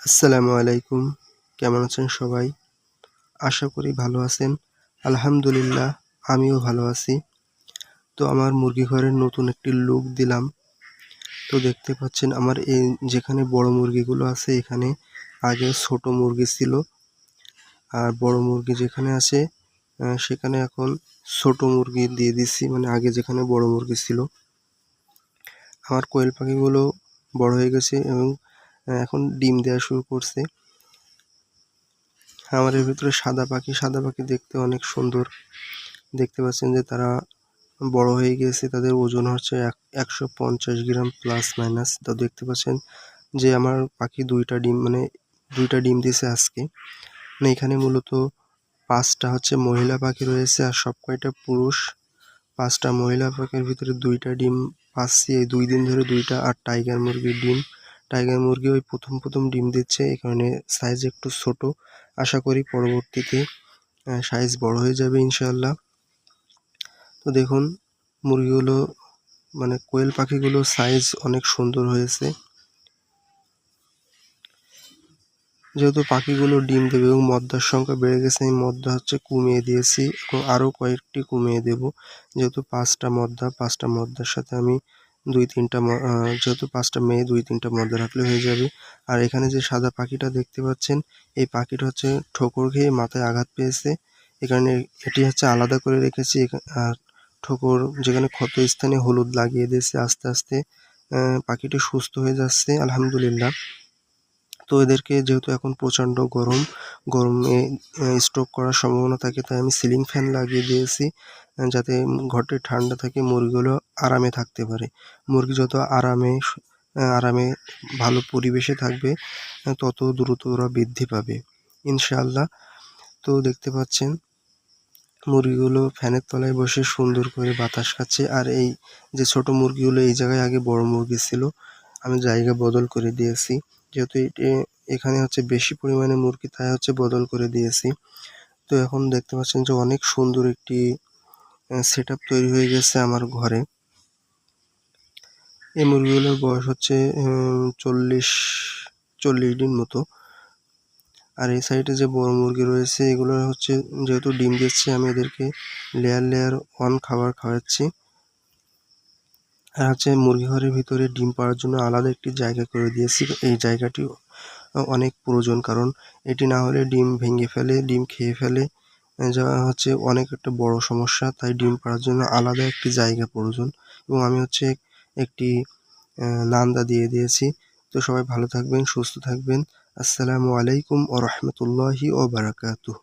আসসালামু আলাইকুম। কেমন আছেন সবাই? আশা করি ভালো আছেন। আলহামদুলিল্লাহ আমিও ভালো আছি। তো আমার মুরগি ঘরের নতুন একটি লুক দিলাম। তো দেখতে পাচ্ছেন আমার এই যেখানে বড় মুরগিগুলো আছে এখানে আগে ছোট মুরগি ছিল। আর বড় মুরগি যেখানে আছে সেখানে এখন ছোট মুরগি দিয়ে দিচ্ছি, মানে আগে যেখানে বড় মুরগি ছিল। আমার কোয়েল পাখিগুলো বড় হয়ে গেছে এবং এখন ডিম দেয়া শুরু করছে। আমার এর ভিতরে সাদা পাখি দেখতে অনেক সুন্দর। দেখতে পাচ্ছেন যে তারা বড় হয়ে গিয়েছে, তাদের ওজন হচ্ছে 150 গ্রাম প্লাস মাইনাস। তো দেখতে পাচ্ছেন যে আমার পাখি দুইটা ডিম দিয়েছে আজকে। মানে এখানে মূলত 5টা হচ্ছে মহিলা পাখি রয়েছে আর সব কয়টা পুরুষ। 5টা মহিলা পাখির ভিতরে 2টা ডিম পাচ্ছি এই 2 দিন ধরে 2টা। আর টাইগার মুরগির ডিম, টাইগার মুরগি ওই প্রথম ডিম দিচ্ছে, এই কারণে সাইজ একটু ছোট। আশা করি পরবর্তীতে সাইজ বড় হয়ে যাবে ইনশাআল্লাহ। তো দেখুন মুরগিগুলো, মানে কোয়েল পাখিগুলোর সাইজ অনেক সুন্দর হয়েছে। যেহেতু পাখিগুলো ডিম দেবে এবং মদ্দার সংখ্যা বেড়ে গেছে, আমি মদ্দা হচ্ছে কমিয়ে দিয়েছি এবং আরও কয়েকটি কমিয়ে দেব। যেহেতু 5টা মদ্দার সাথে আমি যেহেতু 5টা মেয়ে 2-3টা মদ্দা রাখলে হয়ে যাবে। আর এখানে যে সাদা পাখিটা দেখতে পাচ্ছেন, এই পাখিটা হচ্ছে ঠোকর খেয়ে মাথায় আঘাত পেয়েছে, এ কারণে এটি হচ্ছে আলাদা করে রেখেছি। আর ঠোকর যেখানে ক্ষত স্থানে হলুদ লাগিয়ে দিয়েছে। আস্তে আস্তে পাখিটি সুস্থ হয়ে যাচ্ছে আলহামদুলিল্লাহ। তো এদেরকে যেহেতু এখন প্রচণ্ড গরমে স্ট্রোক করার সম্ভাবনা থাকে, তাই আমি সিলিং ফ্যান লাগিয়ে দিয়েছি যাতে ঘরটি ঠান্ডা থাকে, মুরগিগুলো আরামে থাকতে পারে। মুরগি যত আরামে ভালো পরিবেশে থাকবে তত দ্রুত ওরা বৃদ্ধি পাবে ইনশাআল্লাহ। তো দেখতে পাচ্ছেন মুরগিগুলো ফ্যানের তলায় বসে সুন্দর করে বাতাস খাচ্ছে। আর এই যে ছোট মুরগিগুলো, এই জায়গায় আগে বড় মুরগি ছিল, আমি জায়গা বদল করে দিয়েছি। যেহেতু এখানে হচ্ছে বেশি পরিমাণে মুরগি, তাই হচ্ছে বদল করে দিয়েছি। তো এখন দেখতে পাচ্ছেন যে অনেক সুন্দর একটি সেটআপ তৈরি হয়ে গেছে আমার ঘরে। এই মুরগিগুলোর বয়স হচ্ছে 40 দিন মতো। আর এই সাইডে যে বড় মুরগি রয়েছে এগুলো হচ্ছে যেহেতু ডিম দিচ্ছে, আমি এদেরকে লেয়ার 1 খাবার খাওয়াচ্ছি। আর হচ্ছে মুরগি ঘরের ভিতরে ডিম পাড়ার জন্য আলাদা একটি জায়গা করে দিয়েছি। এই জায়গাটি অনেক প্রয়োজন, কারণ এটি না হলে ডিম ভেঙে ফেলে, ডিম খেয়ে ফেলে, যা হচ্ছে অনেক একটা বড় সমস্যা। তাই ডিম পাড়ার জন্য আলাদা একটি জায়গা প্রয়োজন এবং আমি হচ্ছে একটি নান্দা দিয়ে দিয়েছি। তো সবাই ভালো থাকবেন, সুস্থ থাকবেন। আসসালামু আলাইকুম ওয়া রাহমাতুল্লাহি ওয়া বারাকাতুহু।